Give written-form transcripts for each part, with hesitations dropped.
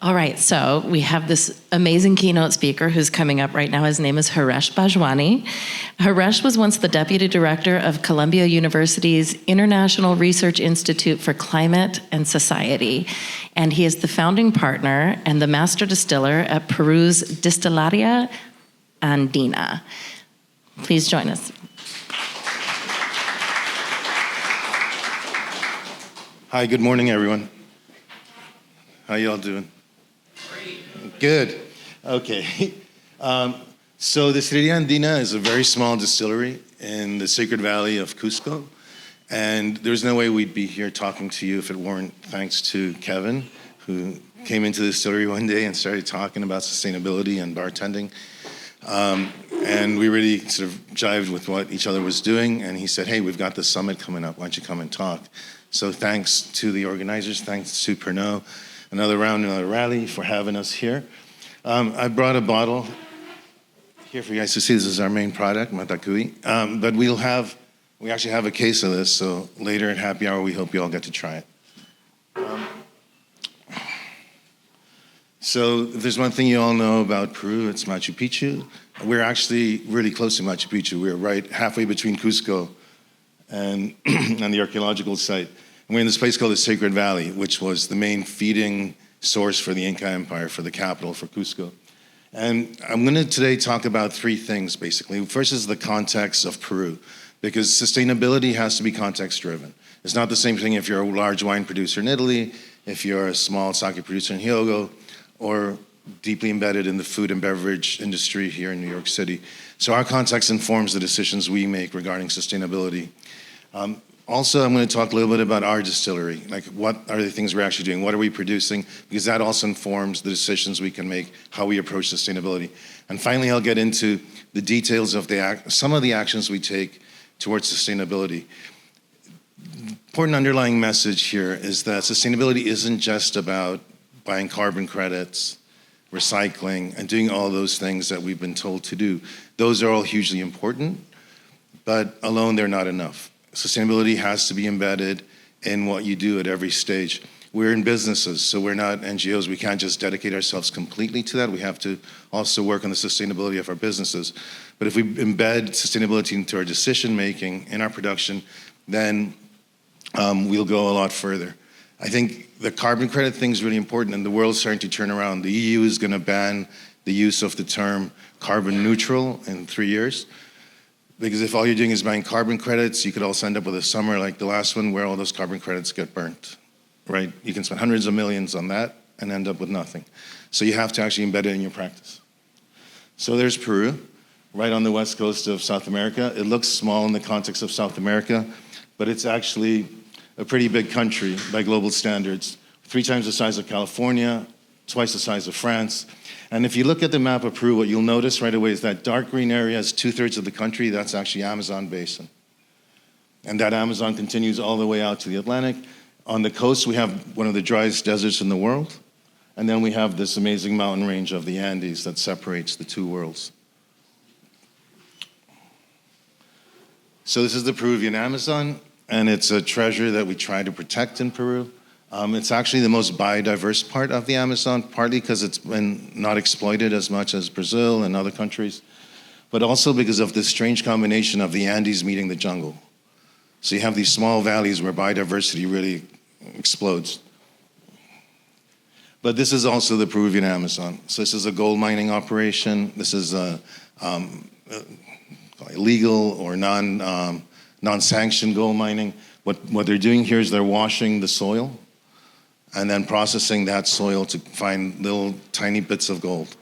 All right, so we have this amazing keynote speaker who's coming up right now. His name is Haresh Bohjwani. Haresh was once the deputy director of Columbia University's International Research Institute for Climate and Society, and he is the founding partner and the master distiller at Peru's Destilería Andina. Please join us. Hi, good morning, everyone. How y'all doing? Good. Okay. So the Destilería Andina is a very small distillery in the Sacred Valley of Cusco. And there's no way we'd be here talking to you if it weren't thanks to Kevin, who came into the distillery one day and started talking about sustainability and bartending. And we really sort of jived with what each other was doing. And he said, hey, we've got this summit coming up. Why don't you come and talk? So thanks to the organizers, thanks to Pernod, another round, another rally for having us here. I brought a bottle here for you guys to see. This is our main product, Matacui. But we actually have a case of this, so later at happy hour, we hope you all get to try it. So if there's one thing you all know about Peru, it's Machu Picchu. We're actually really close to Machu Picchu. We're right halfway between Cusco and the archaeological site. And we're in this place called the Sacred Valley, which was the main feeding source for the Inca Empire, for the capital, for Cusco. And I'm going to today talk about three things, basically. First is the context of Peru, because sustainability has to be context-driven. It's not the same thing if you're a large wine producer in Italy, if you're a small sake producer in Hyogo, or deeply embedded in the food and beverage industry here in New York City. So our context informs the decisions we make regarding sustainability. Also, I'm going to talk a little bit about our distillery, like what are the things we're actually doing, what are we producing, because that also informs the decisions we can make, how we approach sustainability. And finally, I'll get into the details of some of the actions we take towards sustainability. The important underlying message here is that sustainability isn't just about buying carbon credits, recycling, and doing all those things that we've been told to do. Those are all hugely important, but alone they're not enough. Sustainability has to be embedded in what you do at every stage. We're in businesses, so we're not NGOs. We can't just dedicate ourselves completely to that. We have to also work on the sustainability of our businesses. But if we embed sustainability into our decision-making, in our production, then we'll go a lot further. I think the carbon credit thing is really important, and the world's starting to turn around. The EU is going to ban the use of the term carbon neutral in 3 years. Because if all you're doing is buying carbon credits, you could also end up with a summer like the last one where all those carbon credits get burnt, right? You can spend hundreds of millions on that and end up with nothing. So you have to actually embed it in your practice. So there's Peru, right on the west coast of South America. It looks small in the context of South America, but it's actually a pretty big country by global standards. 3 times the size of California, twice the size of France. And if you look at the map of Peru, what you'll notice right away is that dark green area is 2/3 of the country. That's actually Amazon basin. And that Amazon continues all the way out to the Atlantic. On the coast, we have one of the driest deserts in the world. And then we have this amazing mountain range of the Andes that separates the two worlds. So this is the Peruvian Amazon, and it's a treasure that we try to protect in Peru. It's actually the most biodiverse part of the Amazon, partly because it's been not exploited as much as Brazil and other countries, but also because of this strange combination of the Andes meeting the jungle. So you have these small valleys where biodiversity really explodes. But this is also the Peruvian Amazon. So this is a gold mining operation. This is a illegal or non-sanctioned gold mining. What they're doing here is they're washing the soil and then processing that soil to find little tiny bits of gold,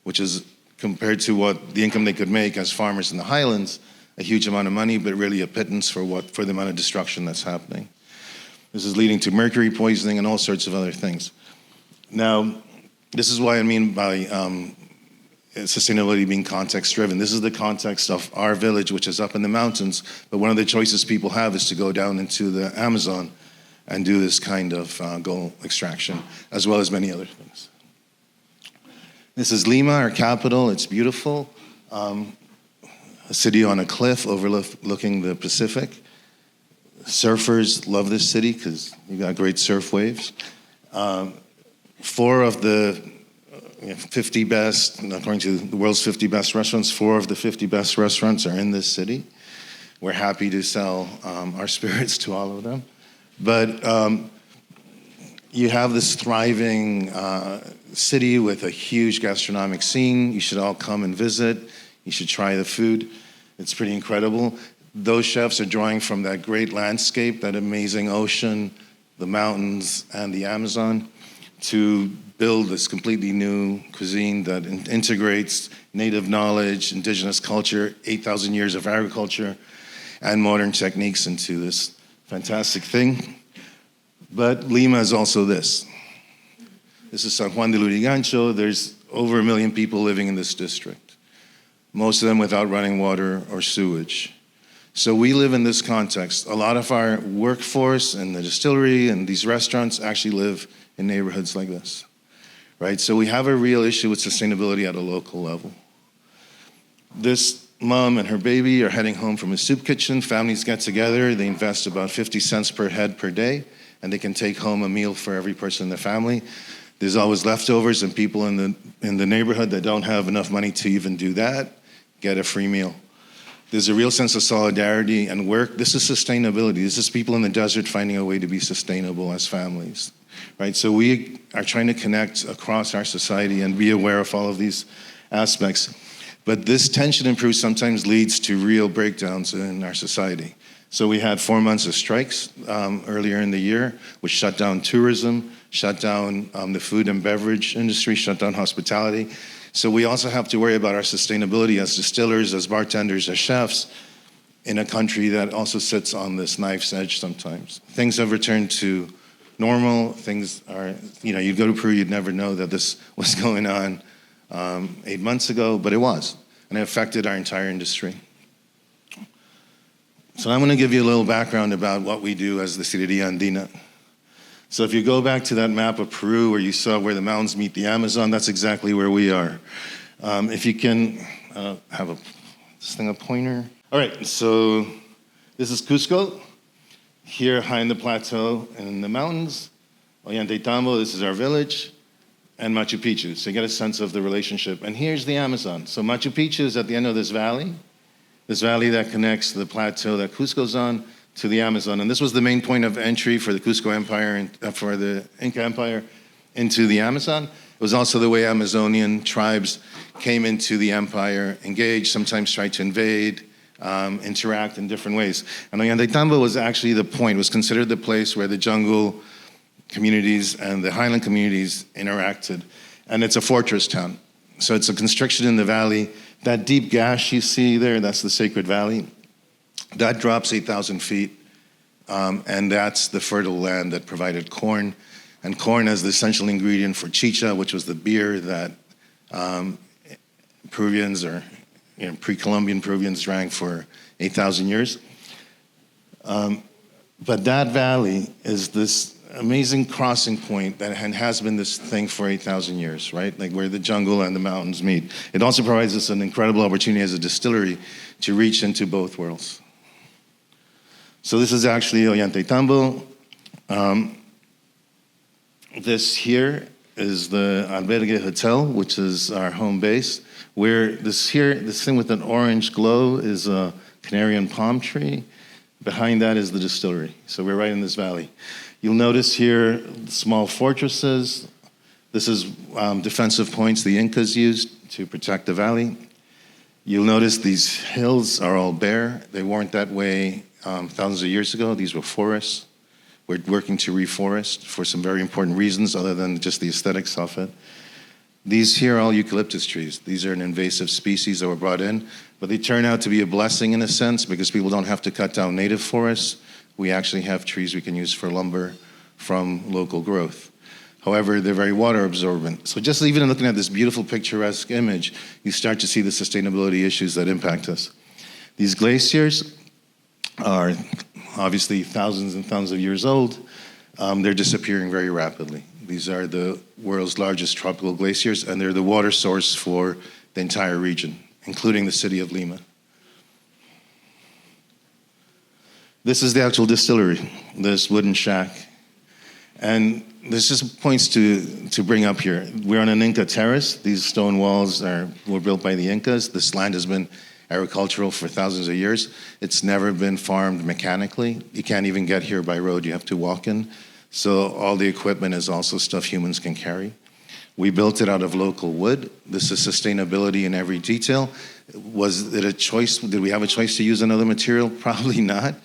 which is, compared to what the income they could make as farmers in the highlands, a huge amount of money, but really a pittance for the amount of destruction that's happening. This is leading to mercury poisoning and all sorts of other things. Now, this is what I mean by sustainability being context-driven. This is the context of our village, which is up in the mountains, but one of the choices people have is to go down into the Amazon and do this kind of gold extraction, as well as many other things. This is Lima, our capital. It's beautiful. A city on a cliff overlooking the Pacific. Surfers love this city because you got great surf waves. 4 of the 50 best, according to the world's 50 best restaurants, 4 of the 50 best restaurants are in this city. We're happy to sell our spirits to all of them. But you have this thriving city with a huge gastronomic scene. You should all come and visit. You should try the food. It's pretty incredible. Those chefs are drawing from that great landscape, that amazing ocean, the mountains, and the Amazon to build this completely new cuisine that integrates native knowledge, indigenous culture, 8,000 years of agriculture, and modern techniques into this fantastic thing. But Lima is also this. This is San Juan de Lurigancho. There's over 1 million people living in this district, most of them without running water or sewage. So we live in this context. A lot of our workforce and the distillery and these restaurants actually live in neighborhoods like this, right? So we have a real issue with sustainability at a local level. This mom and her baby are heading home from a soup kitchen. Families get together. They invest about 50 cents per head per day, and they can take home a meal for every person in the family. There's always leftovers, and people in the neighborhood that don't have enough money to even do that get a free meal. There's a real sense of solidarity and work. This is sustainability. This is people in the desert finding a way to be sustainable as families, right? So we are trying to connect across our society and be aware of all of these aspects. But this tension in Peru sometimes leads to real breakdowns in our society. So we had 4 months of strikes earlier in the year, which shut down tourism, shut down the food and beverage industry, shut down hospitality. So we also have to worry about our sustainability as distillers, as bartenders, as chefs in a country that also sits on this knife's edge sometimes. Things have returned to normal. Things are, you go to Peru, you'd never know that this was going on 8 months ago, but it was, and it affected our entire industry. So I'm going to give you a little background about what we do as the Destilería Andina. So if you go back to that map of Peru where you saw where the mountains meet the Amazon, that's exactly where we are. If you can have a pointer. All right, so this is Cusco, here high in the plateau and in the mountains. Ollantaytambo, this is our village, and Machu Picchu. So you get a sense of the relationship. And here's the Amazon. So Machu Picchu is at the end of this valley that connects the plateau that Cusco's on to the Amazon. And this was the main point of entry for the Cusco Empire and for the Inca Empire into the Amazon. It was also the way Amazonian tribes came into the empire, engaged, sometimes tried to invade, interact in different ways. And Ollantaytambo was actually the point, was considered the place where the jungle communities and the highland communities interacted. And it's a fortress town. So it's a constriction in the valley. That deep gash you see there, that's the Sacred Valley. That drops 8,000 feet, and that's the fertile land that provided corn. And corn as the essential ingredient for chicha, which was the beer that Peruvians or pre-Columbian Peruvians drank for 8,000 years. But that valley is this amazing crossing point that has been this thing for 8,000 years, right? Like where the jungle and the mountains meet. It also provides us an incredible opportunity as a distillery to reach into both worlds. So this is actually Ollantaytambo. This here is the Albergue Hotel, which is our home base. Where this thing with an orange glow is a Canarian palm tree. Behind that is the distillery. So we're right in this valley. You'll notice here small fortresses. This is defensive points the Incas used to protect the valley. You'll notice these hills are all bare. They weren't that way thousands of years ago. These were forests. We're working to reforest for some very important reasons other than just the aesthetics of it. These here are all eucalyptus trees. These are an invasive species that were brought in, but they turn out to be a blessing in a sense because people don't have to cut down native forests. We actually have trees we can use for lumber from local growth. However, they're very water absorbent. So just even looking at this beautiful picturesque image, you start to see the sustainability issues that impact us. These glaciers are obviously thousands and thousands of years old. They're disappearing very rapidly. These are the world's largest tropical glaciers, and they're the water source for the entire region, including the city of Lima. This is the actual distillery, this wooden shack. And there's just points to bring up here. We're on an Inca terrace. These stone walls were built by the Incas. This land has been agricultural for thousands of years. It's never been farmed mechanically. You can't even get here by road. You have to walk in. So all the equipment is also stuff humans can carry. We built it out of local wood. This is sustainability in every detail. Was it a choice? Did we have a choice to use another material? Probably not.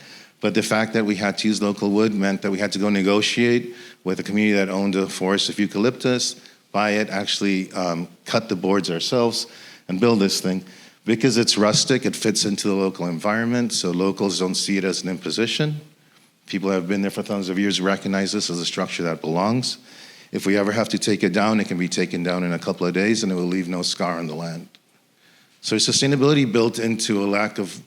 But the fact that we had to use local wood meant that we had to go negotiate with a community that owned a forest of eucalyptus, buy it, actually cut the boards ourselves, and build this thing. Because it's rustic, it fits into the local environment, so locals don't see it as an imposition. People who have been there for thousands of years recognize this as a structure that belongs. If we ever have to take it down, it can be taken down in a couple of days, and it will leave no scar on the land. So sustainability built into a lack of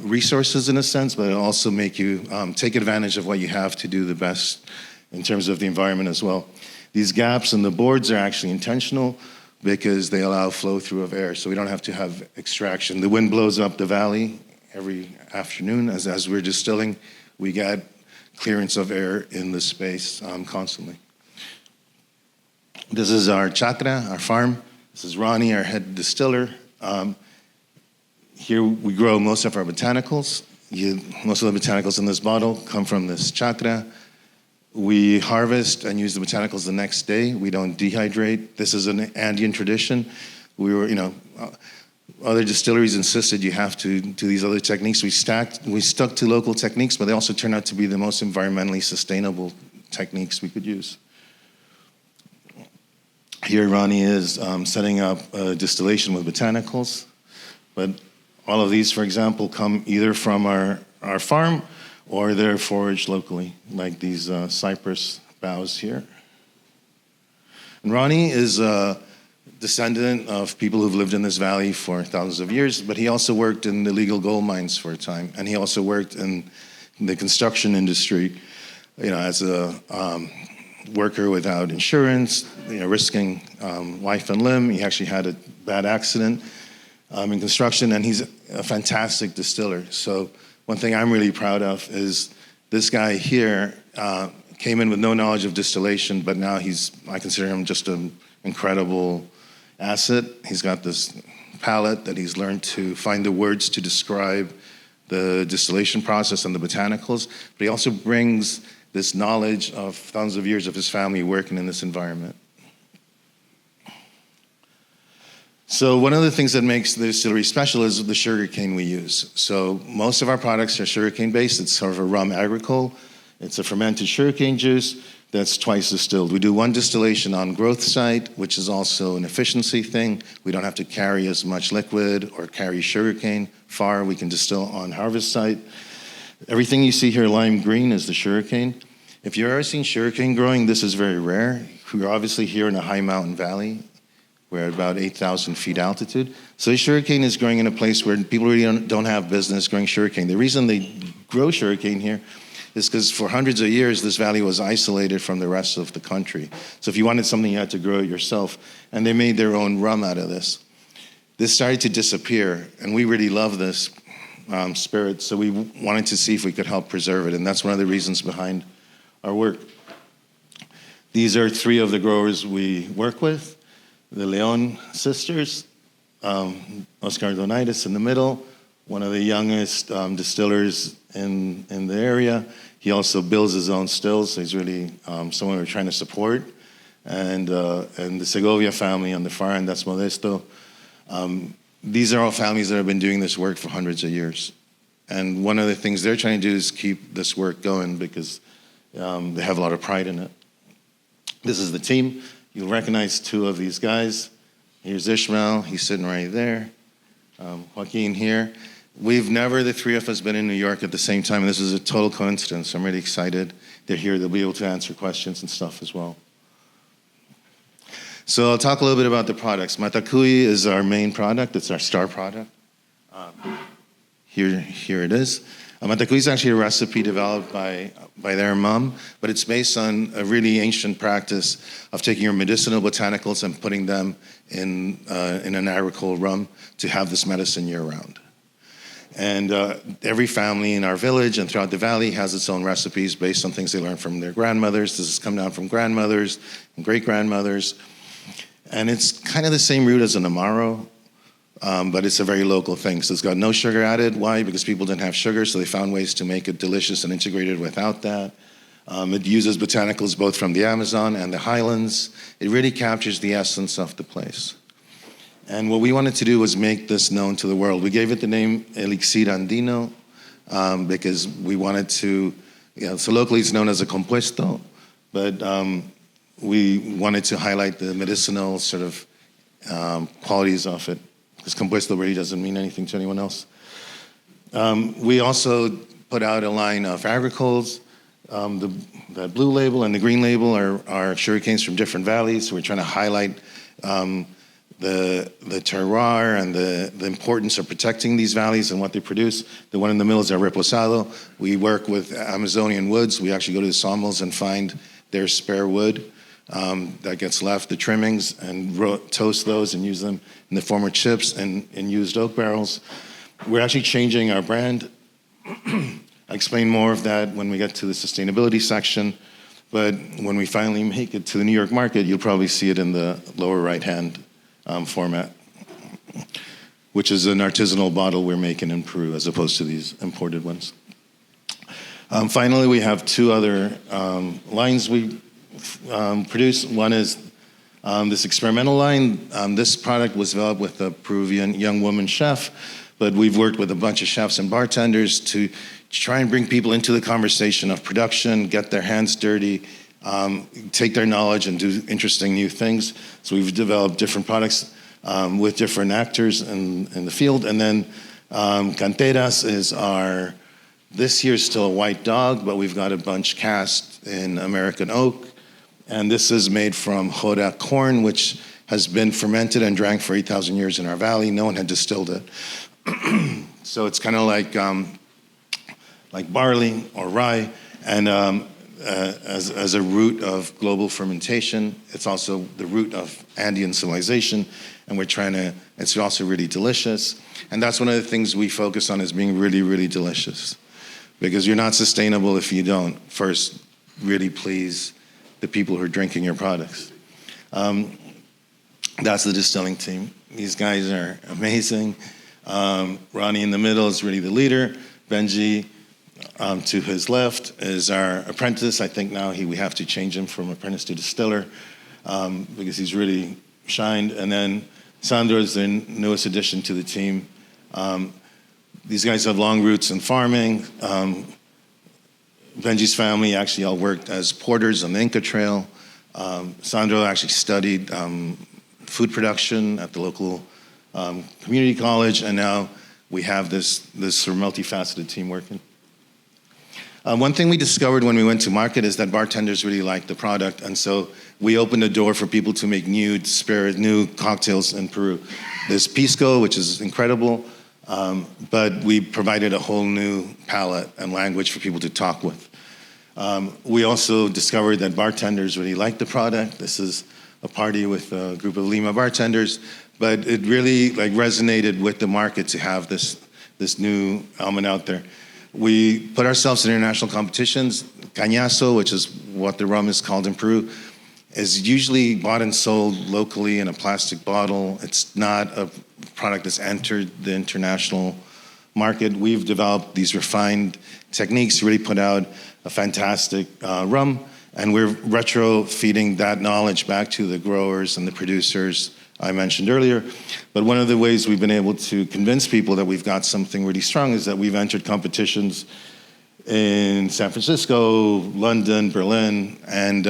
resources in a sense, but it'll also make you take advantage of what you have to do the best in terms of the environment as well. These gaps in the boards are actually intentional because they allow flow through of air, so we don't have to have extraction. The wind blows up the valley every afternoon. As we're distilling, we get clearance of air in the space constantly. This is our chakra, our farm. This is Ronnie, our head distiller. Here we grow most of our botanicals. Most of the botanicals in this bottle come from this chakra. We harvest and use the botanicals the next day. We don't dehydrate. This is an Andean tradition. Other distilleries insisted you have to do these other techniques. We stuck to local techniques, but they also turned out to be the most environmentally sustainable techniques we could use. Here Ronnie is setting up a distillation with botanicals, but all of these, for example, come either from our farm or they're foraged locally, like these cypress boughs here. And Ronnie is a descendant of people who've lived in this valley for thousands of years, but he also worked in illegal gold mines for a time, and he also worked in the construction industry, as a worker without insurance, risking life and limb. He actually had a bad accident in construction, and he's a fantastic distiller. So one thing I'm really proud of is this guy here came in with no knowledge of distillation, but now I consider him just an incredible asset. He's got this palate that he's learned to find the words to describe the distillation process and the botanicals, but he also brings this knowledge of thousands of years of his family working in this environment. So one of the things that makes the distillery special is the sugar cane we use. So most of our products are sugarcane based. It's sort of a rum agricole. It's a fermented sugarcane juice that's twice distilled. We do one distillation on growth site, which is also an efficiency thing. We don't have to carry as much liquid or carry sugarcane far. We can distill on harvest site. Everything you see here lime green is the sugarcane. If you've ever seen sugarcane growing, this is very rare. We're obviously here in a high mountain valley. We're at about 8,000 feet altitude. So sugarcane is growing in a place where people really don't have business growing sugarcane. The reason they grow sugarcane here is because for hundreds of years, this valley was isolated from the rest of the country. So if you wanted something, you had to grow it yourself. And they made their own rum out of this. This started to disappear, and we really love this spirit, so we wanted to see if we could help preserve it, and that's one of the reasons behind our work. These are three of the growers we work with. The Leon sisters, Oscar Donaitis in the middle, one of the youngest distillers in the area. He also builds his own stills, so he's really someone we're trying to support. And the Segovia family on the far end, that's Modesto. These are all families that have been doing this work for hundreds of years. And one of the things they're trying to do is keep this work going because they have a lot of pride in it. This is the team. You'll recognize two of these guys. Here's Ishmael, he's sitting right there. Joaquin here. We've never, the three of us, been in New York at the same time. This is a total coincidence. I'm really excited they're here. They'll be able to answer questions and stuff as well. So I'll talk a little bit about the products. Matacuy is our main product. It's our star product. Here it is. Matacuy is actually a recipe developed by their mom, but it's based on a really ancient practice of taking your medicinal botanicals and putting them in an agricole rum to have this medicine year-round. And every family in our village and throughout the valley has its own recipes based on things they learned from their grandmothers. This has come down from grandmothers and great-grandmothers. And it's kind of the same root as an Amaro, but it's a very local thing. So it's got no sugar added. Why? Because people didn't have sugar, so they found ways to make it delicious and integrated without that. It uses botanicals both from the Amazon and the highlands. It really captures the essence of the place. And what we wanted to do was make this known to the world. We gave it the name Elixir Andino because we wanted to, so locally it's known as a compuesto, but we wanted to highlight the medicinal sort of qualities of it, because compuesto really doesn't mean anything to anyone else. We also put out a line of agricoles. The blue label and the green label are sugarcanes from different valleys. So we're trying to highlight the terroir and the importance of protecting these valleys and what they produce. The one in the middle is our reposado. We work with Amazonian woods. We actually go to the sawmills and find their spare wood that gets left, the trimmings, and toast those and use them in the form of chips and in used oak barrels. We're actually changing our brand. I'll explain more of that when we get to the sustainability section. But when we finally make it to the New York market, you'll probably see it in the lower right-hand format, which is an artisanal bottle we're making in Peru as opposed to these imported ones. Finally, we have two other lines we produce. One is this experimental line. This product was developed with a Peruvian young woman chef, but we've worked with a bunch of chefs and bartenders to try and bring people into the conversation of production, get their hands dirty, take their knowledge and do interesting new things. So we've developed different products with different actors in the field. And then Canteras is this year's still a white dog, but we've got a bunch cast in American oak. And this is made from jora corn, which has been fermented and drank for 8,000 years in our valley. No one had distilled it. So it's kind of like barley or rye, and as a root of global fermentation. It's also the root of Andean civilization, and it's also really delicious. And that's one of the things we focus on, is being really, really delicious. Because you're not sustainable if you don't first really please the people who are drinking your products. That's the distilling team. These guys are amazing. Ronnie in the middle is really the leader. Benji to his left is our apprentice. I think now we have to change him from apprentice to distiller because he's really shined. And then Sandro is the newest addition to the team. These guys have long roots in farming. Benji's family actually all worked as porters on the Inca Trail. Sandro actually studied food production at the local community college, and now we have this sort of multifaceted team working. One thing we discovered when we went to market is that bartenders really like the product, and so we opened the door for people to make new cocktails in Peru. There's pisco, which is incredible, but we provided a whole new palette and language for people to talk with. We also discovered that bartenders really like the product. This is a party with a group of Lima bartenders, but it really resonated with the market to have this new element out there. We put ourselves in international competitions. Cañazo, which is what the rum is called in Peru, is usually bought and sold locally in a plastic bottle. It's not a product that's entered the international market. We've developed these refined techniques to really put out a fantastic rum, and we're retro-feeding that knowledge back to the growers and the producers I mentioned earlier. But one of the ways we've been able to convince people that we've got something really strong is that we've entered competitions in San Francisco, London, Berlin, and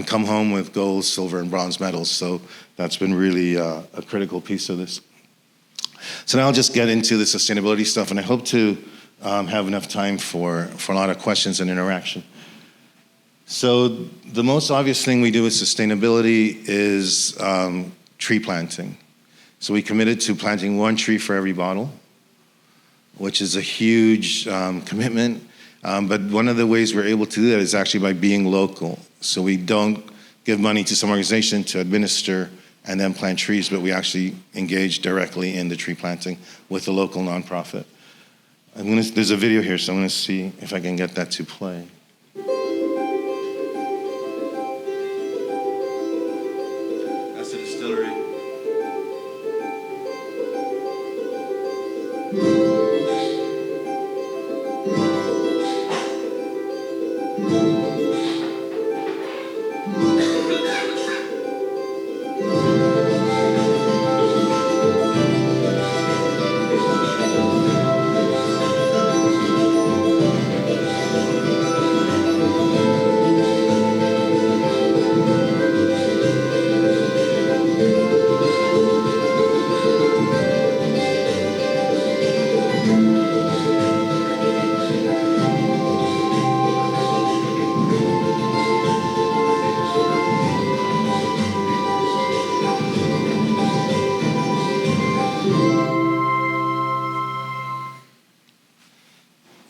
come home with gold, silver, and bronze medals. So that's been really a critical piece of this. So now I'll just get into the sustainability stuff, and I hope to have enough time for a lot of questions and interaction. So the most obvious thing we do with sustainability is tree planting. So we committed to planting 1 tree for every bottle, which is a huge commitment. But one of the ways we're able to do that is actually by being local. So we don't give money to some organization to administer and then plant trees, but we actually engage directly in the tree planting with a local nonprofit. There's a video here, so I'm gonna see if I can get that to play. That's the distillery.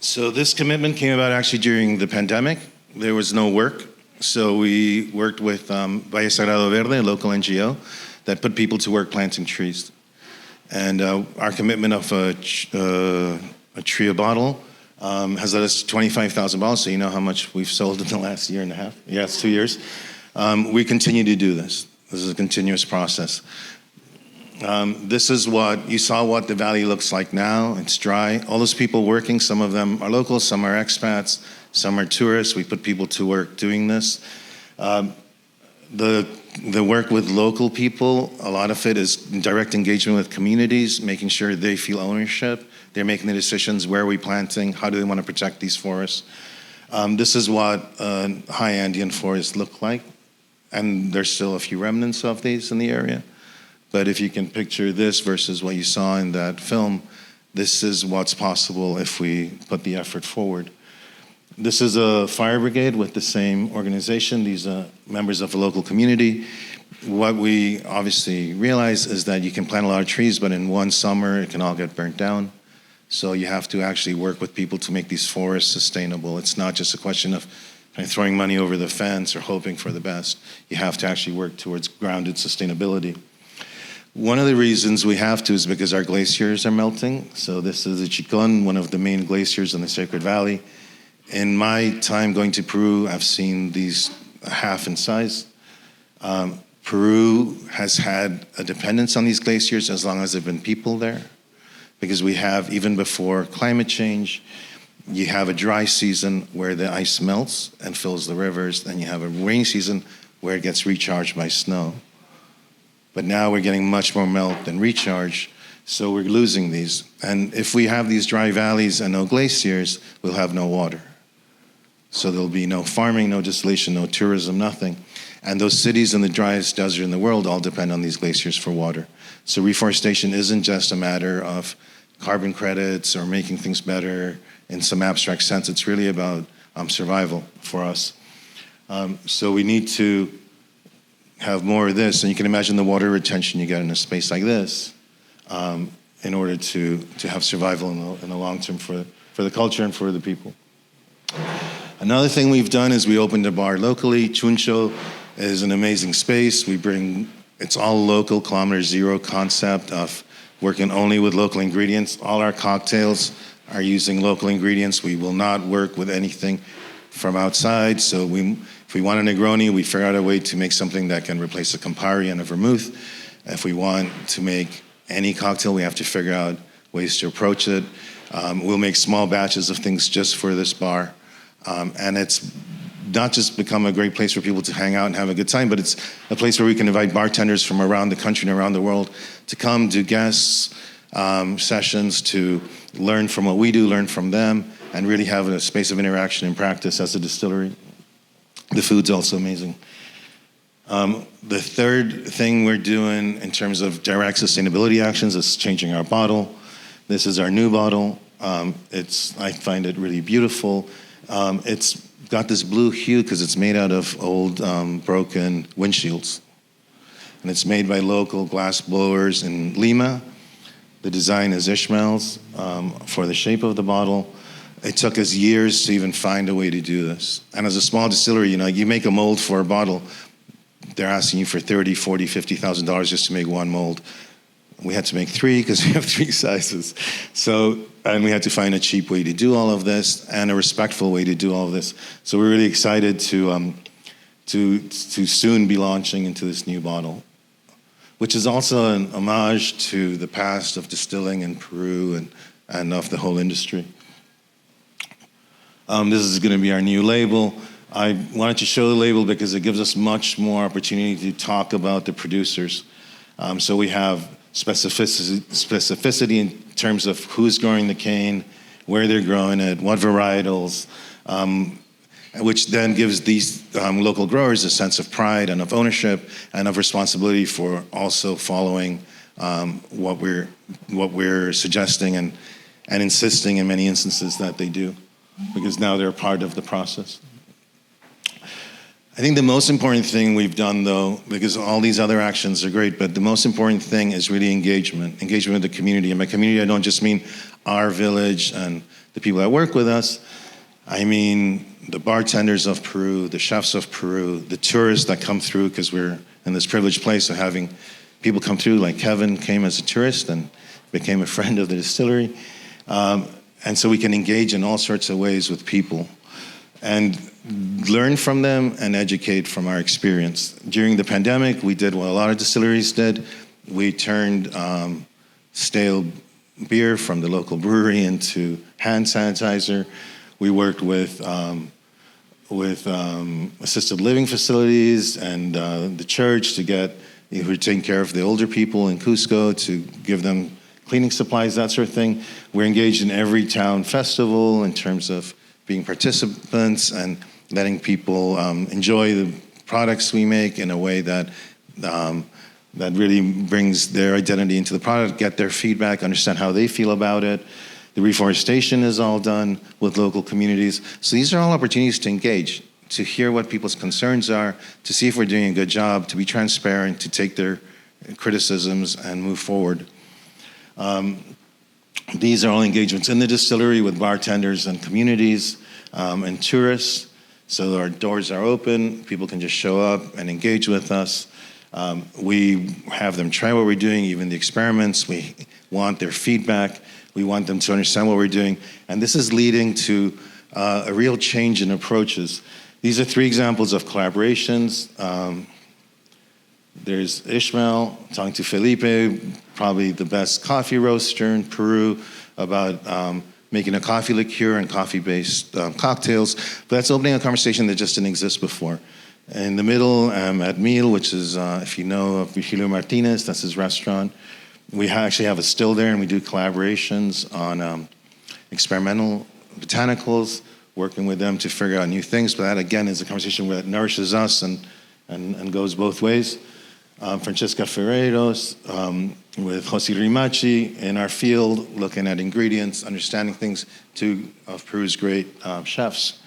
So this commitment came about actually during the pandemic. There was no work, so we worked with Valle Sagrado Verde, a local NGO, that put people to work planting trees. And our commitment of a tree a bottle has led us to 25,000 bottles, so you know how much we've sold in the last year and a half. Yeah, it's 2 years. We continue to do this. This is a continuous process. This is what the valley looks like now. It's dry. All those people working, some of them are locals, some are expats, some are tourists. We put people to work doing this. The work with local people, a lot of it is direct engagement with communities, making sure they feel ownership. They're making the decisions, where are we planting, how do they want to protect these forests. This is what high Andean forests look like, and there's still a few remnants of these in the area. But if you can picture this versus what you saw in that film, this is what's possible if we put the effort forward. This is a fire brigade with the same organization. These are members of a local community. What we obviously realize is that you can plant a lot of trees, but in one summer, it can all get burnt down. So you have to actually work with people to make these forests sustainable. It's not just a question of throwing money over the fence or hoping for the best. You have to actually work towards grounded sustainability. One of the reasons we have to is because our glaciers are melting. So this is the Chicón, one of the main glaciers in the Sacred Valley. In my time going to Peru, I've seen these half in size. Peru has had a dependence on these glaciers as long as there have been people there, because we have, even before climate change, you have a dry season where the ice melts and fills the rivers, then you have a rainy season where it gets recharged by snow. But now we're getting much more melt than recharge, so we're losing these. And if we have these dry valleys and no glaciers, we'll have no water. So there'll be no farming, no distillation, no tourism, nothing. And those cities in the driest desert in the world all depend on these glaciers for water. So reforestation isn't just a matter of carbon credits or making things better in some abstract sense. It's really about survival for us. So we need to have more of this, and you can imagine the water retention you get in a space like this in order to have survival in the long term for the culture and for the people. Another thing we've done is we opened a bar locally. Chuncho is an amazing space. It's all local, kilometer zero concept of working only with local ingredients. All our cocktails are using local ingredients. We will not work with anything from outside, so if we want a Negroni, we figure out a way to make something that can replace a Campari and a vermouth. If we want to make any cocktail, we have to figure out ways to approach it. We'll make small batches of things just for this bar. And it's not just become a great place for people to hang out and have a good time, but it's a place where we can invite bartenders from around the country and around the world to come do guests, sessions, to learn from what we do, learn from them, and really have a space of interaction and practice as a distillery. The food's also amazing. The third thing we're doing in terms of direct sustainability actions is changing our bottle. This is our new bottle. I find it really beautiful. It's got this blue hue because it's made out of old broken windshields. And it's made by local glass blowers in Lima. The design is Ishmael's for the shape of the bottle. It took us years to even find a way to do this. And as a small distillery, you make a mold for a bottle, they're asking you for $30,000, $40,000, $50,000 just to make one mold. We had to make 3 because we have 3 sizes. So, and we had to find a cheap way to do all of this and a respectful way to do all of this. So we're really excited to soon be launching into this new bottle, which is also an homage to the past of distilling in Peru and of the whole industry. This is going to be our new label. I wanted to show the label because it gives us much more opportunity to talk about the producers. So we have specificity in terms of who's growing the cane, where they're growing it, what varietals, which then gives these local growers a sense of pride and of ownership and of responsibility for also following what we're suggesting and insisting in many instances that they do, because now they're part of the process. I think the most important thing we've done, though, because all these other actions are great, but the most important thing is really engagement with the community. And by community, I don't just mean our village and the people that work with us. I mean the bartenders of Peru, the chefs of Peru, the tourists that come through, because we're in this privileged place of having people come through, like Kevin came as a tourist and became a friend of the distillery. And so we can engage in all sorts of ways with people and learn from them and educate from our experience. During the pandemic, we did what a lot of distilleries did. We turned stale beer from the local brewery into hand sanitizer. We worked with assisted living facilities and the church to get, who are taking care of the older people in Cusco, to give them cleaning supplies, that sort of thing. We're engaged in every town festival in terms of being participants and letting people enjoy the products we make in a way that really brings their identity into the product, get their feedback, understand how they feel about it. The reforestation is all done with local communities. So these are all opportunities to engage, to hear what people's concerns are, to see if we're doing a good job, to be transparent, to take their criticisms and move forward. These are all engagements in the distillery with bartenders and communities and tourists. So our doors are open. People can just show up and engage with us. We have them try what we're doing, even the experiments. We want their feedback. We want them to understand what we're doing. And this is leading to a real change in approaches. These are 3 examples of collaborations. There's Ishmael talking to Felipe, probably the best coffee roaster in Peru, about making a coffee liqueur and coffee-based cocktails. But that's opening a conversation that just didn't exist before. In the middle, at Meal, which is, if you know of Virgilio Martinez, that's his restaurant. We actually have a still there, and we do collaborations on experimental botanicals, working with them to figure out new things. But that, again, is a conversation that nourishes us and goes both ways. Francesca Ferreiros with Jose Rimachi in our field, looking at ingredients, understanding things, 2 of Peru's great chefs.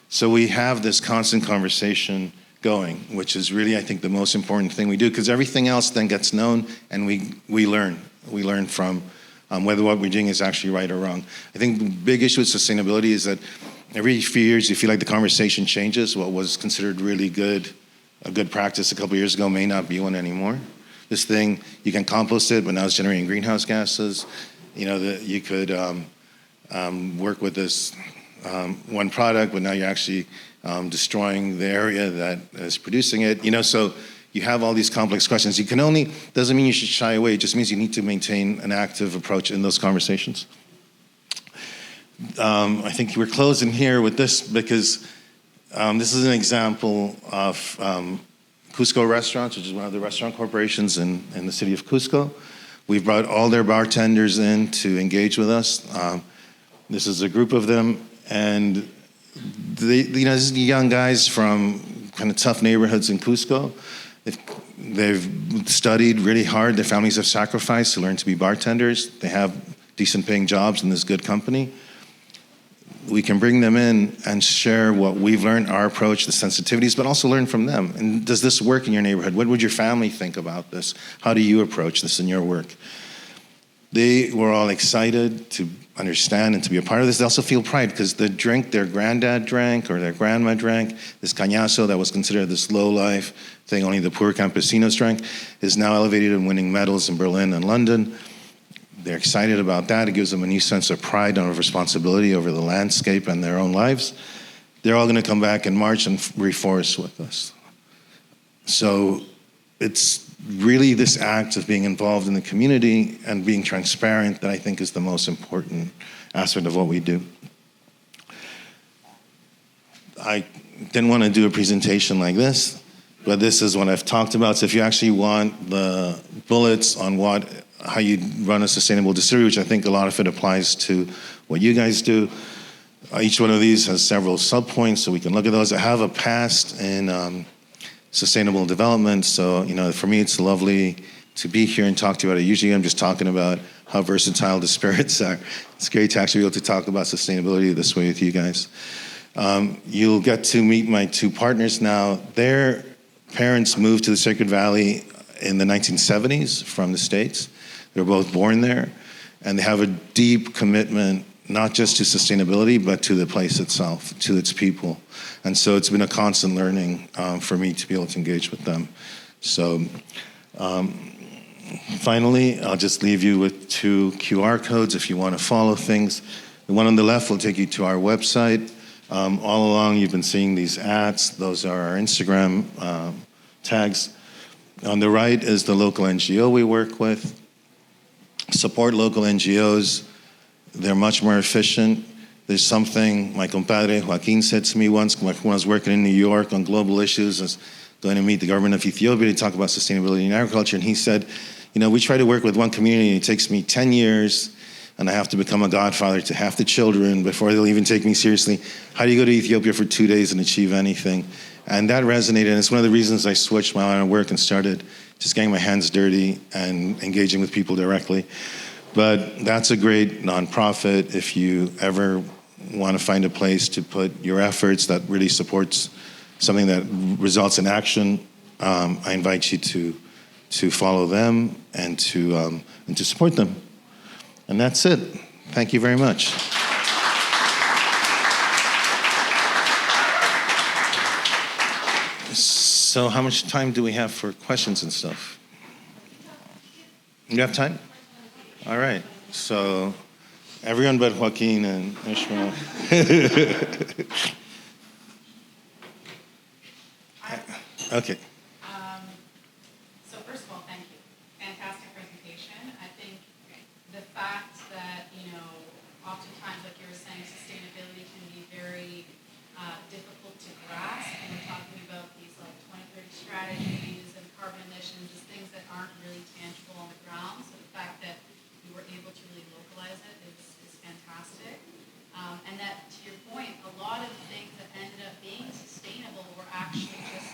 So we have this constant conversation going, which is really, I think, the most important thing we do, because everything else then gets known and we learn. We learn from whether what we're doing is actually right or wrong. I think the big issue with sustainability is that every few years you feel like the conversation changes. What was considered really good, a good practice a couple of years ago may not be one anymore. This thing, you can compost it, but now it's generating greenhouse gases. You know, you could work with this one product, but now you're actually destroying the area that is producing it. You know, so you have all these complex questions. Doesn't mean you should shy away. It just means you need to maintain an active approach in those conversations. I think we're closing here with this because this is an example of Cusco Restaurants, which is one of the restaurant corporations in the city of Cusco. We've brought all their bartenders in to engage with us. This is a group of them, and these are young guys from kind of tough neighborhoods in Cusco. They've studied really hard. Their families have sacrificed to learn to be bartenders. They have decent paying jobs in this good company. We can bring them in and share what we've learned, our approach, the sensitivities, but also learn from them. And does this work in your neighborhood? What would your family think about this? How do you approach this in your work? They were all excited to understand and to be a part of this. They also feel pride because the drink their granddad drank or their grandma drank, this cañazo that was considered this low life thing only the poor campesinos drank, is now elevated and winning medals in Berlin and London. They're excited about that. It gives them a new sense of pride and of responsibility over the landscape and their own lives. They're all going to come back in March and reforest with us. So it's really this act of being involved in the community and being transparent that I think is the most important aspect of what we do. I didn't want to do a presentation like this, but this is what I've talked about. So if you actually want the bullets on how you run a sustainable distillery, which I think a lot of it applies to what you guys do, each one of these has several subpoints, so we can look at those. I have a past in sustainable development, so for me it's lovely to be here and talk to you about it. Usually I'm just talking about how versatile the spirits are. It's great to actually be able to talk about sustainability this way with you guys. You'll get to meet my two partners now. Their parents moved to the Sacred Valley in the 1970s from the States. They were both born there, and they have a deep commitment not just to sustainability, but to the place itself, to its people. And so it's been a constant learning for me to be able to engage with them. So finally, I'll just leave you with 2 QR codes if you want to follow things. The one on the left will take you to our website. All along, you've been seeing these ads. Those are our Instagram tags. On the right is the local NGO we work with. Support local NGOs. They're much more efficient. There's something my compadre Joaquin said to me once when I was working in New York on global issues. I was going to meet the government of Ethiopia to talk about sustainability in agriculture, and he said, we try to work with one community, and it takes me 10 years, and I have to become a godfather to half the children before they'll even take me seriously. How do you go to Ethiopia for 2 days and achieve anything? And that resonated, and it's one of the reasons I switched my line of work and started just getting my hands dirty and engaging with people directly. But that's a great nonprofit. If you ever want to find a place to put your efforts that really supports something that results in action, I invite you to follow them and to support them. And that's it. Thank you very much. So how much time do we have for questions and stuff? You have time? All right. So everyone but Joaquin and Ishmael. Okay. So first of all, thank you. Fantastic presentation. I think the fact that, oftentimes, like you were saying, sustainability can be very difficult to grasp. And we're talking about these 2030 strategies and carbon emissions, just things that aren't really tangible on the ground. So the fact that we were able to really localize it is fantastic. And that, to your point, a lot of the things that ended up being sustainable were actually just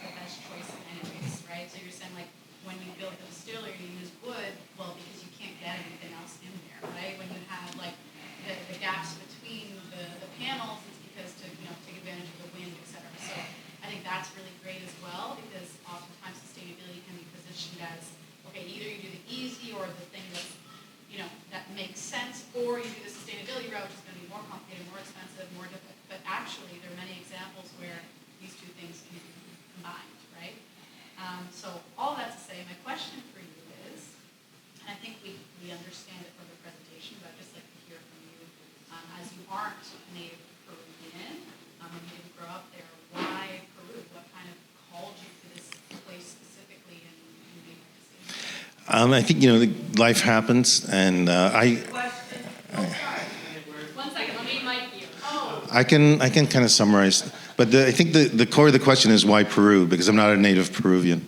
the best choice in anyways, right? So you're saying, when you built the distillery, you use wood, well, because you can't get anything else in there, right? When you have, the gaps between the panels, it's because to, take advantage of the wind, et cetera. So I think that's really great as well, because oftentimes sustainability can be positioned as, okay, either you do the easy or the thing that's, that makes sense, or you do the sustainability route, which is going to be more complicated, more expensive, more difficult. But actually, there are many examples where these two things can be combined, right? So all that to say, my question for you is, and I think we understand it from the presentation, but I'd just like to hear from you, as you aren't native Peruvian, and you didn't grow up there, why Peru? What kind of called you to this place specifically in the United States? I think, life happens, and One second, let me mic you. I can kind of summarize, but I think the core of the question is why Peru, because I'm not a native Peruvian.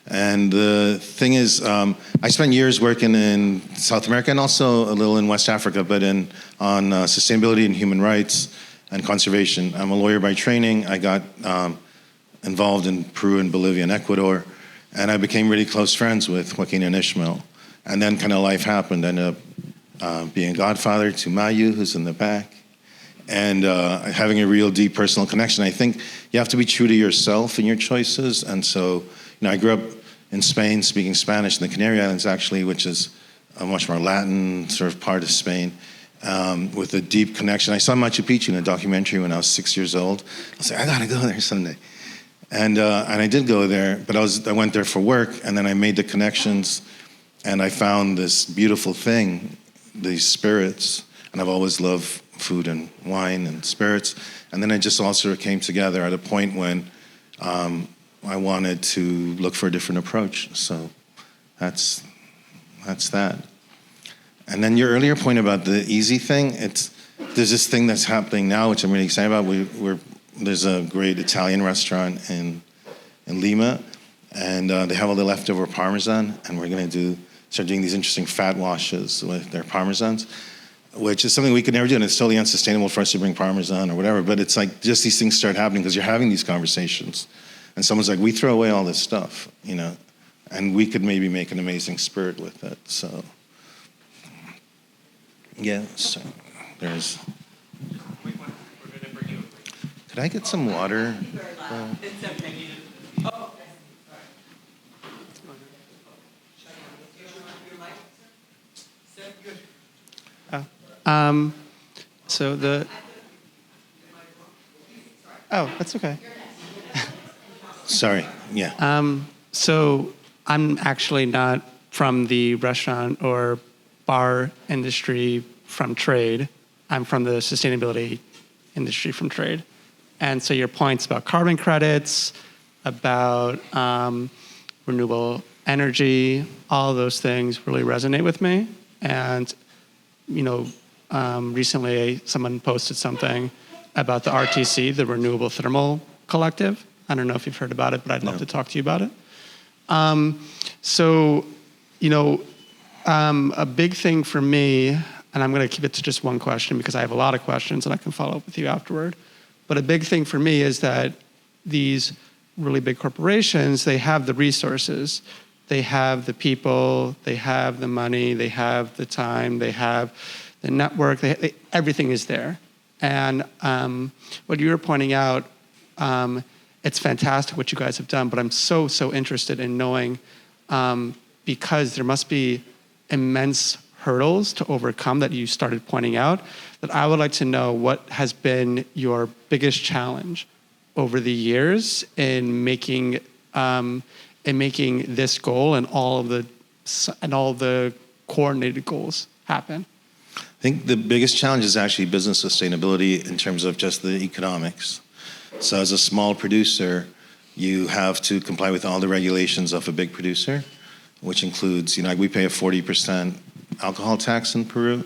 And the thing is, I spent years working in South America and also a little in West Africa, but on sustainability and human rights and conservation. I'm a lawyer by training. I got involved in Peru and Bolivia and Ecuador, and I became really close friends with Joaquin and Ishmael. And then kind of life happened. I ended up being a godfather to Mayu, who's in the back, and having a real deep personal connection. I think you have to be true to yourself in your choices. And so, I grew up in Spain speaking Spanish in the Canary Islands, actually, which is a much more Latin sort of part of Spain. with a deep connection. I saw Machu Picchu in a documentary when I was 6 years old. I was like, I gotta go there someday. And I did go there, but I went there for work, and then I made the connections, and I found this beautiful thing, these spirits, and I've always loved food and wine and spirits. And then it just all sort of came together at a point when I wanted to look for a different approach. So that's that. And then your earlier point about the easy thing, there's this thing that's happening now, which I'm really excited about. There's a great Italian restaurant in Lima, and they have all the leftover Parmesan, and we're going to start doing these interesting fat washes with their Parmesans, which is something we could never do, and it's totally unsustainable for us to bring Parmesan or whatever, but it's like just these things start happening because you're having these conversations, and someone's like, we throw away all this stuff, and we could maybe make an amazing spirit with it, so... Yeah, so there's... Could I get some water? So the... Oh, that's okay. Sorry, yeah. So I'm actually not from the restaurant or bar industry from trade. I'm from the sustainability industry from trade. And so your points about carbon credits, about renewable energy, all of those things really resonate with me. And, recently someone posted something about the RTC, the Renewable Thermal Collective. I don't know if you've heard about it, but I'd love to talk to you about it. A big thing for me, and I'm going to keep it to just one question because I have a lot of questions and I can follow up with you afterward. But a big thing for me is that these really big corporations, they have the resources, they have the people, they have the money, they have the time, they have the network, everything is there. And what you were pointing out, it's fantastic what you guys have done, but I'm so interested in knowing, because there must be immense hurdles to overcome that you started pointing out, that I would like to know what has been your biggest challenge over the years in making this goal and all the coordinated goals happen. I think the biggest challenge is actually business sustainability in terms of just the economics. So as a small producer, you have to comply with all the regulations of a big producer, which includes, we pay a 40% alcohol tax in Peru.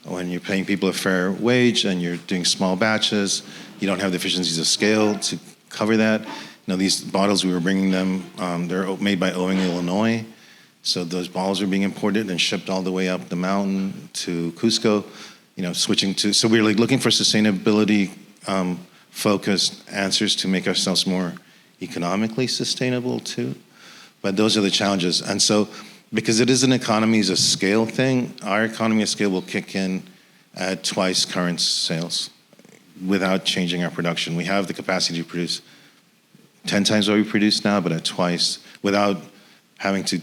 When you're paying people a fair wage and you're doing small batches, you don't have the efficiencies of scale to cover that. These bottles, we were bringing them, they're made by Owing, Illinois. So those bottles are being imported and shipped all the way up the mountain to Cusco, so we're looking for sustainability focused answers to make ourselves more economically sustainable too. But those are the challenges. And so, because it is an economies of scale thing, our economy of scale will kick in at twice current sales without changing our production. We have the capacity to produce 10 times what we produce now, but at twice, without having to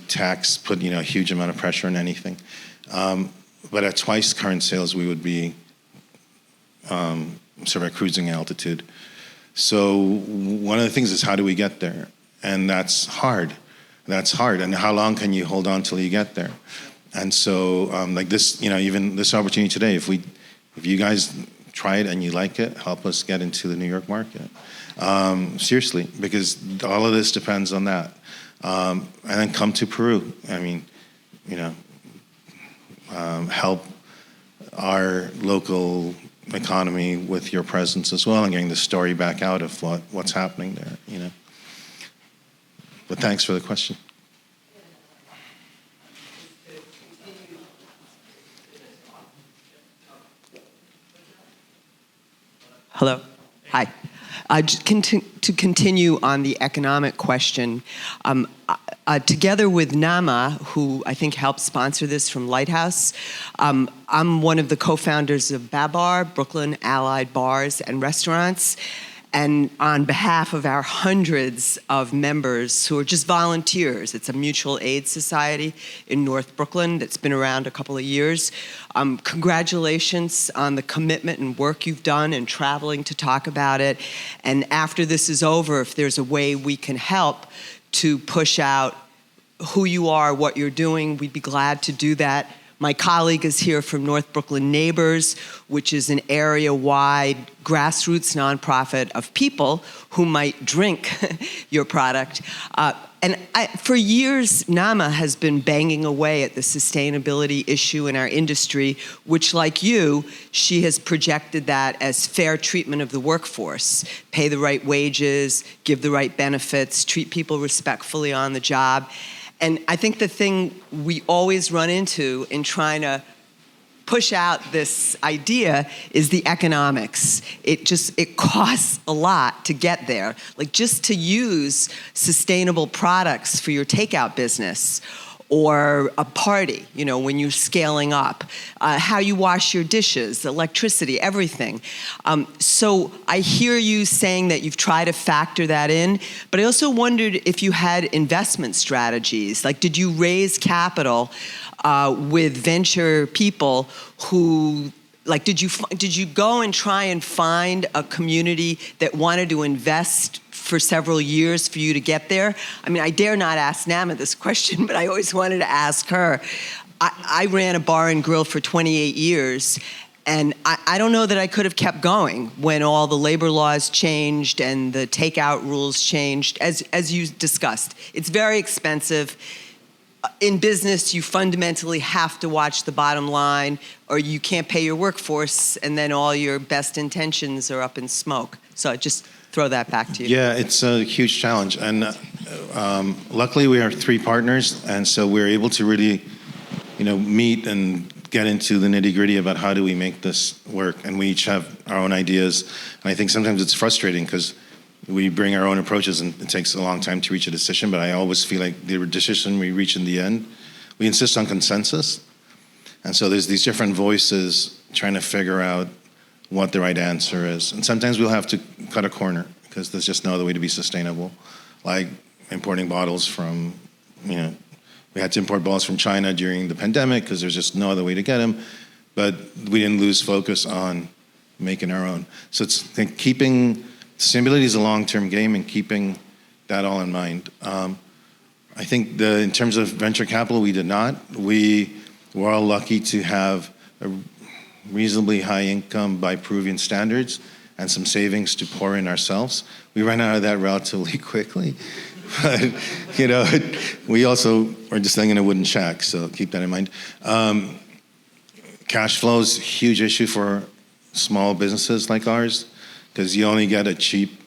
put a huge amount of pressure on anything. But at twice current sales, we would be sort of at cruising altitude. So one of the things is, how do we get there? And that's hard. And how long can you hold on till you get there? And so like this, even this opportunity today, if you guys try it and you like it, help us get into the New York market. Seriously, because all of this depends on that. And then come to Peru. Help our local economy with your presence as well, and getting the story back out of what's happening there. But thanks for the question. Hello. Hi. To continue on the economic question, together with Nama, who I think helped sponsor this from Lighthouse, I'm one of the co-founders of Babar, Brooklyn Allied Bars and Restaurants. And on behalf of our hundreds of members who are just volunteers, it's a mutual aid society in North Brooklyn that's been around a couple of years. Congratulations on the commitment and work you've done and traveling to talk about it. And after this is over, if there's a way we can help to push out who you are, what you're doing, we'd be glad to do that. My colleague is here from North Brooklyn Neighbors, which is an area-wide grassroots nonprofit of people who might drink your product. For years, NAMA has been banging away at the sustainability issue in our industry, which, like you, she has projected that as fair treatment of the workforce. Pay the right wages, give the right benefits, treat people respectfully on the job. And I think the thing we always run into in trying to push out this idea is the economics. It costs a lot to get there. Like just to use sustainable products for your takeout business or a party, when you're scaling up, how you wash your dishes, electricity, everything. So I hear you saying that you've tried to factor that in, but I also wondered if you had investment strategies. Like, did you raise capital with venture people who, like, did you go and try and find a community that wanted to invest for several years for you to get there? I mean, I dare not ask Nama this question, but I always wanted to ask her. I ran a bar and grill for 28 years, and I don't know that I could have kept going when all the labor laws changed and the takeout rules changed, as you discussed. It's very expensive. In business, you fundamentally have to watch the bottom line, or you can't pay your workforce, and then all your best intentions are up in smoke. So I just throw that back to you. Yeah, it's a huge challenge. And luckily, we are 3 partners, and so we're able to really, meet and get into the nitty-gritty about how do we make this work. And we each have our own ideas. And I think sometimes it's frustrating because we bring our own approaches and it takes a long time to reach a decision, but I always feel like the decision we reach in the end, we insist on consensus. And so there's these different voices trying to figure out what the right answer is. And sometimes we'll have to cut a corner because there's just no other way to be sustainable. Like importing bottles from, we had to import bottles from China during the pandemic because there's just no other way to get them. But we didn't lose focus on making our own. So it's sustainability is a long-term game, and keeping that all in mind. I think in terms of venture capital, we did not. We were all lucky to have a reasonably high income by Peruvian standards and some savings to pour in ourselves. We ran out of that relatively quickly. But, we also are just living in a wooden shack, so keep that in mind. Cash flow is a huge issue for small businesses like ours, because you only get a cheap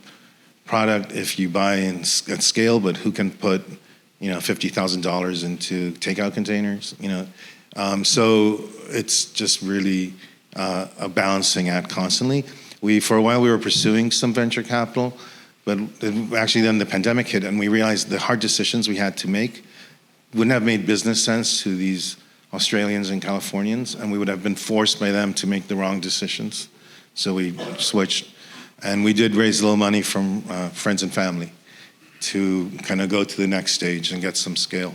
product if you buy at scale, but who can put, $50,000 into takeout containers, So it's just really a balancing act constantly. For a while, we were pursuing some venture capital, but actually then the pandemic hit, and we realized the hard decisions we had to make wouldn't have made business sense to these Australians and Californians, and we would have been forced by them to make the wrong decisions. So we switched. And we did raise a little money from friends and family to kind of go to the next stage and get some scale.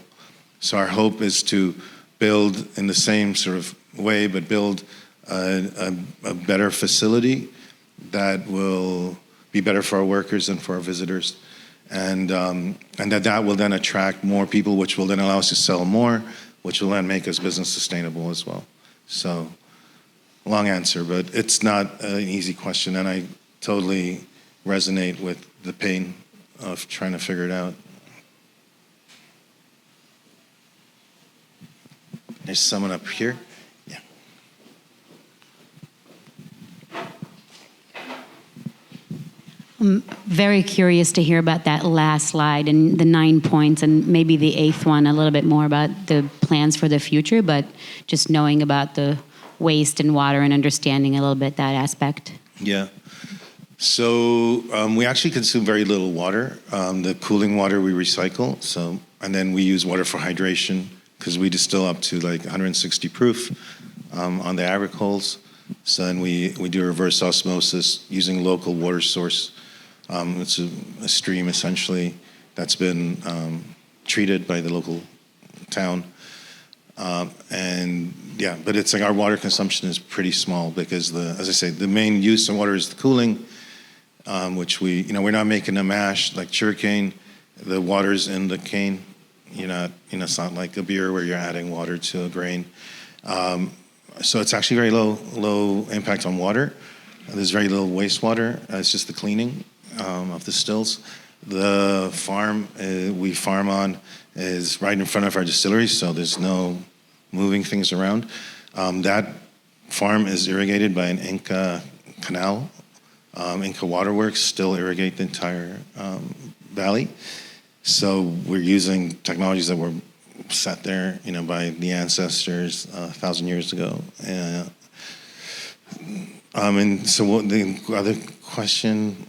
So our hope is to build in the same sort of way, but build a better facility that will be better for our workers and for our visitors. And that will then attract more people, which will then allow us to sell more, which will then make us business sustainable as well. So, long answer, but it's not an easy question, and I totally resonate with the pain of trying to figure it out. There's someone up here. Yeah. I'm very curious to hear about that last slide and the 9 points, and maybe the 8th one a little bit more about the plans for the future, but just knowing about the waste and water and understanding a little bit that aspect. Yeah. So we actually consume very little water. The cooling water we recycle. And then we use water for hydration because we distill up to like 160 proof on the agricoles. So then we do reverse osmosis using local water source It's a stream essentially that's been treated by the local town. And yeah, but it's like our water consumption is pretty small because as I say, the main use of water is the cooling, which we're not making a mash like sugarcane. The water's in the cane. It's not like a beer where you're adding water to a grain. So it's actually very low impact on water. There's very little wastewater. It's just the cleaning of the stills. The farm we farm on is right in front of our distillery, so there's no moving things around. That farm is irrigated by an Inca canal. Inca Waterworks still irrigate the entire valley. So we're using technologies that were set there, by the ancestors 1,000 years ago. And so what the other question,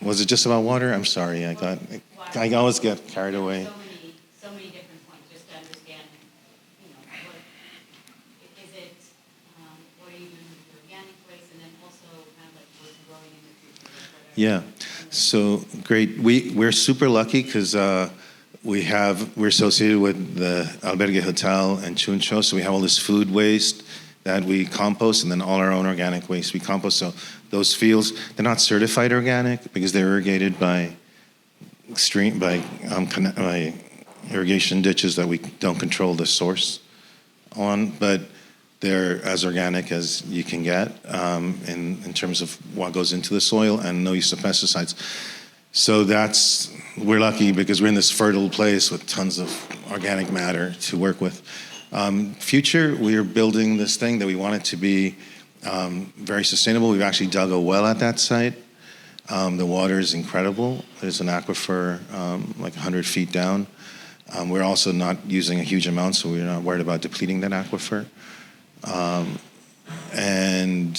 was it just about water? I'm sorry, I always get carried away. So many different points, just to understand, what is it, what are you doing with your organic waste, and then also kind of like what's growing in the future? Yeah, so great. We're super lucky because we're associated with the Albergue Hotel and Chuncho, so we have all this food waste that we compost, and then all our own organic waste we compost. So those fields, they're not certified organic because they're irrigated by irrigation ditches that we don't control the source on, but they're as organic as you can get in terms of what goes into the soil and no use of pesticides. So we're lucky because we're in this fertile place with tons of organic matter to work with. Future, we're building this thing that we want it to be very sustainable. We've actually dug a well at that site. The water is incredible. There's an aquifer like 100 feet down. We're also not using a huge amount, so we're not worried about depleting that aquifer. And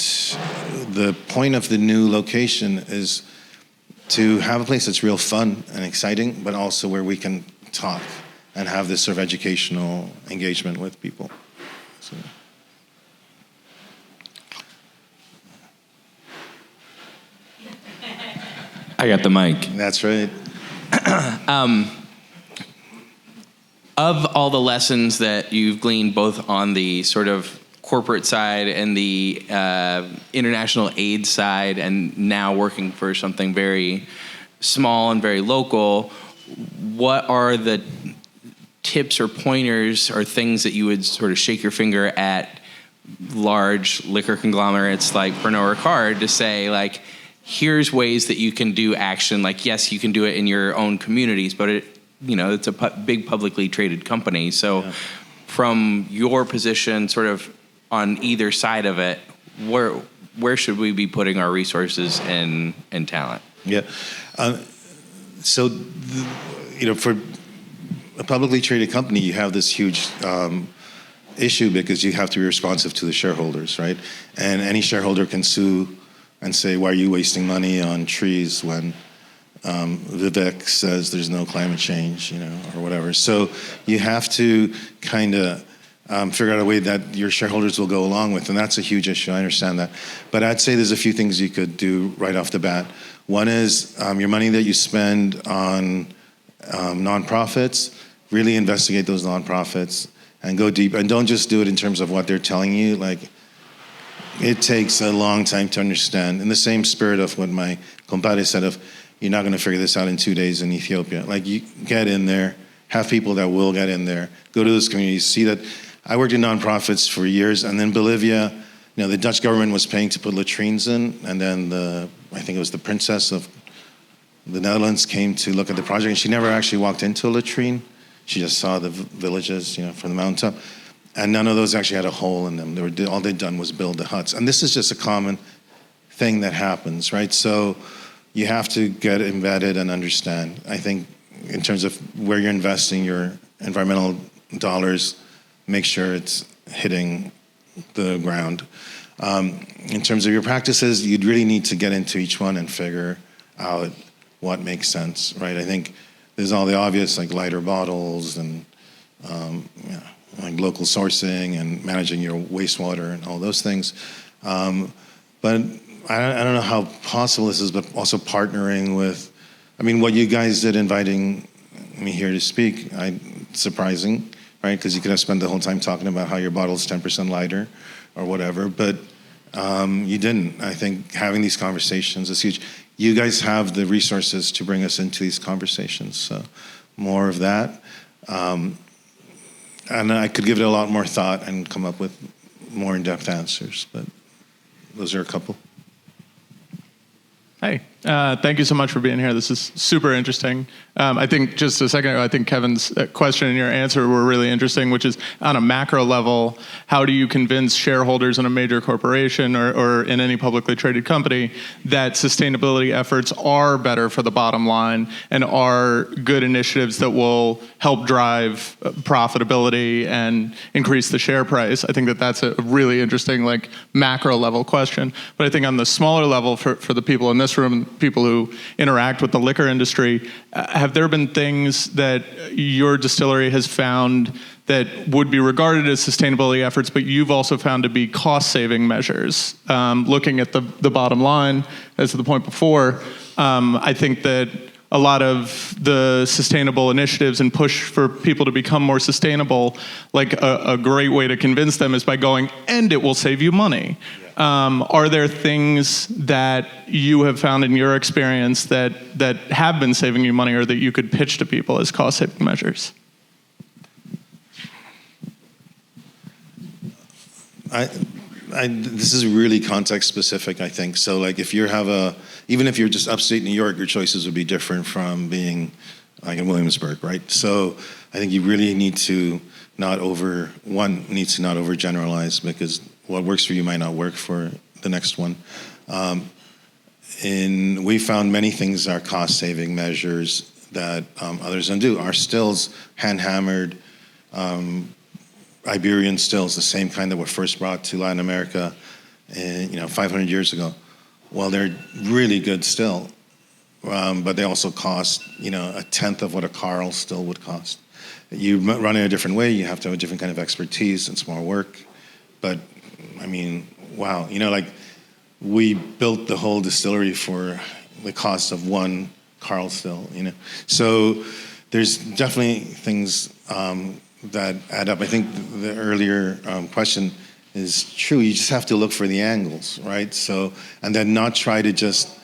the point of the new location is to have a place that's real fun and exciting, but also where we can talk and have this sort of educational engagement with people. So. I got the mic. That's right. Of all the lessons that you've gleaned both on the sort of corporate side and the international aid side, and now working for something very small and very local, what are the tips or pointers or things that you would sort of shake your finger at large liquor conglomerates like Pernod Ricard to say, like, here's ways that you can do action? Like, yes, you can do it in your own communities, but it's a big publicly traded company. So from your position sort of on either side of it, where should we be putting our resources and talent? Yeah. So, for a publicly traded company, you have this huge issue because you have to be responsive to the shareholders, right? And any shareholder can sue and say, why are you wasting money on trees when Vivek says there's no climate change, or whatever. So you have to kind of figure out a way that your shareholders will go along with, and that's a huge issue. I understand that. But I'd say there's a few things you could do right off the bat. One is your money that you spend on nonprofits, really investigate those nonprofits and go deep. And don't just do it in terms of what they're telling you. Like, it takes a long time to understand. In the same spirit of what my compadre said of, you're not going to figure this out in 2 days in Ethiopia. Like, you get in there, have people that will get in there, go to those communities, see that. I worked in nonprofits for years, and then Bolivia, the Dutch government was paying to put latrines in, and then I think it was the princess of the Netherlands came to look at the project, and she never actually walked into a latrine. She just saw the villages, from the mountaintop. And none of those actually had a hole in them. All they'd done was build the huts. And this is just a common thing that happens, right? So you have to get embedded and understand. I think in terms of where you're investing your environmental dollars, make sure it's hitting the ground. In terms of your practices, you'd really need to get into each one and figure out what makes sense, right? I think there's all the obvious, like lighter bottles and like local sourcing and managing your wastewater and all those things. But I don't know how possible this is, but also partnering with, I mean, what you guys did inviting me here to speak, surprising, right? Because you could have spent the whole time talking about how your bottle's 10% lighter or whatever, but you didn't. I think having these conversations is huge. You guys have the resources to bring us into these conversations, so more of that. And I could give it a lot more thought and come up with more in-depth answers, but those are a couple. Hey, thank you so much for being here. This is super interesting. I think just a second ago, I think Kevin's question and your answer were really interesting, which is on a macro level, how do you convince shareholders in a major corporation or in any publicly traded company that sustainability efforts are better for the bottom line and are good initiatives that will help drive profitability and increase the share price? I think that that's a really interesting, like, macro level question. But I think on the smaller level, for the people in this room, people who interact with the liquor industry, have there been things that your distillery has found that would be regarded as sustainability efforts, but you've also found to be cost-saving measures? Looking at the bottom line, as to the point before, I think that a lot of the sustainable initiatives and push for people to become more sustainable, like a great way to convince them is by going, and it will save you money. Are there things that you have found in your experience that have been saving you money or that you could pitch to people as cost-saving measures? This is really context specific, I think. So like even if you're just upstate New York, your choices would be different from being like in Williamsburg, right? So I think you really need to not overgeneralize, because what works for you might not work for the next one. We found many things are cost-saving measures that others don't do. Our stills, hand-hammered, Iberian stills, the same kind that were first brought to Latin America, 500 years ago. Well, they're really good still, but they also cost, a tenth of what a Carl still would cost. You run it a different way. You have to have a different kind of expertise. It's more work, but I mean, wow. We built the whole distillery for the cost of one Carl still. So there's definitely things that add up. I think the earlier question is true. You just have to look for the angles, right? So, and then not try to just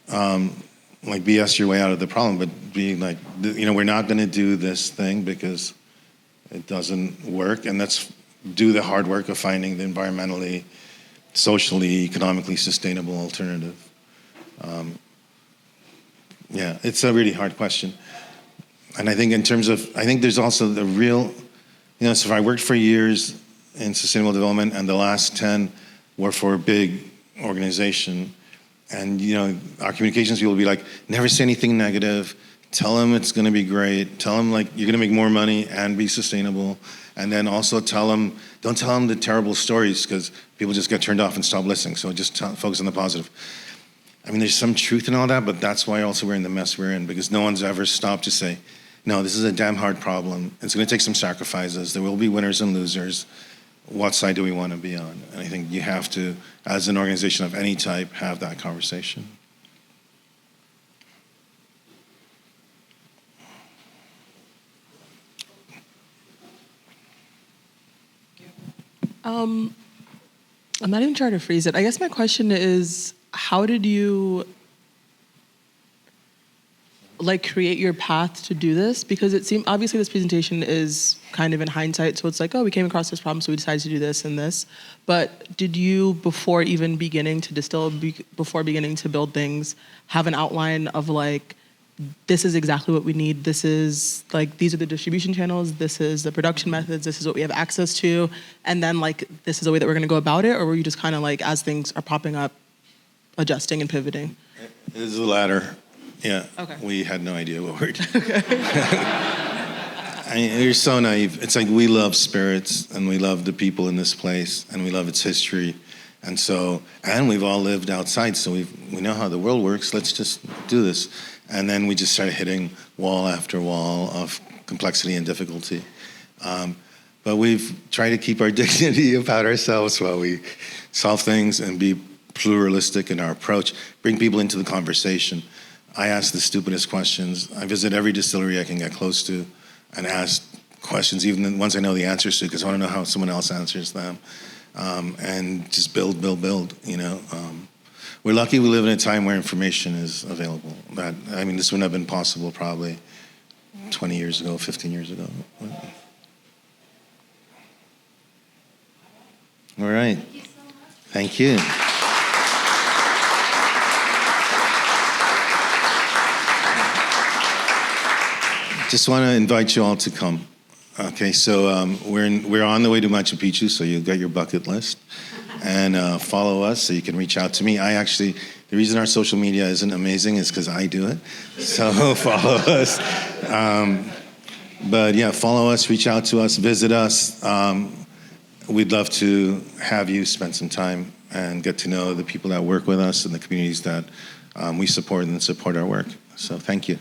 BS your way out of the problem, but be like, we're not going to do this thing because it doesn't work, and let's do the hard work of finding the environmentally, socially, economically sustainable alternative. It's a really hard question. And I think there's also the real, so I worked for years in sustainable development, and the last 10 were for a big organization. And, our communications people will be like, never say anything negative. Tell them it's going to be great. Tell them, you're going to make more money and be sustainable. And then also don't tell them the terrible stories, because people just get turned off and stop listening. So just focus on the positive. I mean, there's some truth in all that, but that's why also we're in the mess we're in, because no one's ever stopped to say, no, this is a damn hard problem. It's going to take some sacrifices. There will be winners and losers. What side do we want to be on? And I think you have to, as an organization of any type, have that conversation. I'm not even trying to phrase it. I guess my question is, how did you create your path to do this? Because it seemed, obviously this presentation is kind of in hindsight, so it's like, oh, we came across this problem, so we decided to do this and this. But did you, before even beginning to distill, before beginning to build things, have an outline of this is exactly what we need, this is these are the distribution channels, this is the production methods, this is what we have access to, and then this is the way that we're gonna go about it? Or were you just kind of as things are popping up, adjusting and pivoting? It is the latter. Yeah. Okay. We had no idea what we were doing. You're so naive. It's we love spirits, and we love the people in this place, and we love its history. And we've all lived outside, so we know how the world works. Let's just do this. And then we just started hitting wall after wall of complexity and difficulty. But we've tried to keep our dignity about ourselves while we solve things and be pluralistic in our approach, bring people into the conversation. I ask the stupidest questions. I visit every distillery I can get close to and ask questions, even the ones I know the answers to, because I want to know how someone else answers them. And just build, you know. We're lucky we live in a time where information is available. This wouldn't have been possible probably 20 years ago, 15 years ago. All right. Thank you. Just want to invite you all to come. Okay, so we're on the way to Machu Picchu, so you've got your bucket list. And follow us so you can reach out to me. The reason our social media isn't amazing is because I do it. So follow us. But yeah, follow us, reach out to us, visit us. We'd love to have you spend some time and get to know the people that work with us and the communities that we support and support our work. So thank you.